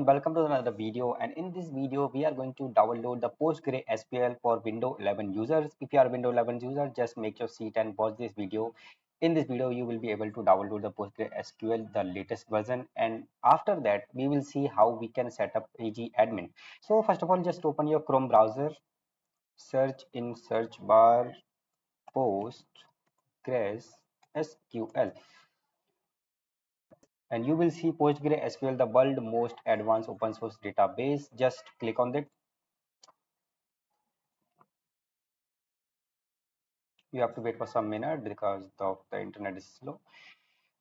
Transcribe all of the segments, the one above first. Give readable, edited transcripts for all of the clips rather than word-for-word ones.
Welcome to another video, and in this video we are going to download the PostgreSQL for Windows 11 users. If you are a Windows 11 user, just make your seat and watch this video. In this video you will be able to download the PostgreSQL, the latest version, and after that we will see how we can set up AG admin. So first of all, just open your Chrome browser, search in search bar PostgreSQL, and you will see PostgreSQL, the world most advanced open source database. Just click on it. You have to wait for some minute because the internet is slow,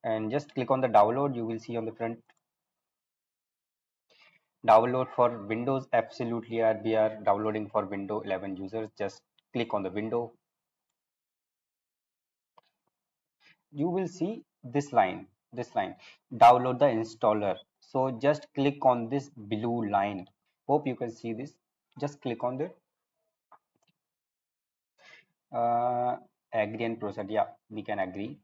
and just click on the download. You will see on the front, download for Windows. Absolutely, we are downloading for Windows 11 users. Just click on the window. You will see this line, download the installer. So just click on this blue line. Hope you can see this. Just click on it. Agree and proceed. Yeah, we can agree.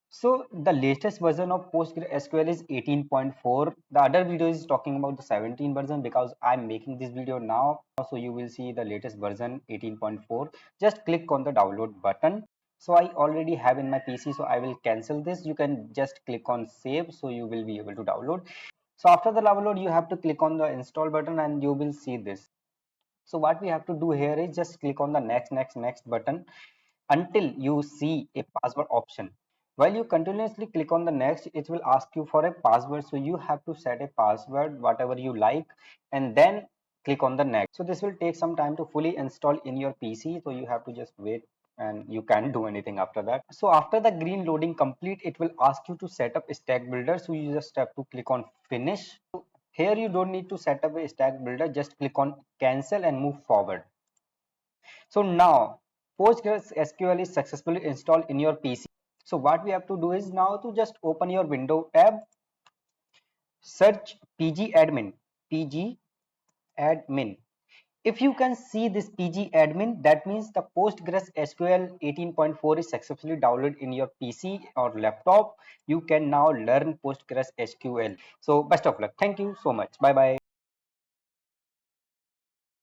So the latest version of PostgreSQL is 18.4. The other video is talking about the 17 version because I'm making this video now. So you will see the latest version 18.4. Just click on the download button. So I already have in my PC, so I will cancel this. You can just click on save, so you will be able to download. So after the download, you have to click on the install button and you will see this. So what we have to do here is just click on the next button until you see a password option. While you continuously click on the next, it will ask you for a password. So you have to set a password, whatever you like, and then click on the next. So this will take some time to fully install in your PC. So you have to just wait and you can't do anything after that. So after the green loading complete, it will ask you to set up a stack builder. So you just have to click on finish. Here you don't need to set up a stack builder, just click on cancel and move forward. So now PostgreSQL is successfully installed in your PC. So what we have to do is now to just open your window tab, search pgadmin. If you can see this pgadmin, that means the PostgreSQL 18.4 is successfully downloaded in your PC or laptop. You can now learn PostgreSQL. So best of luck. Thank you so much. Bye bye.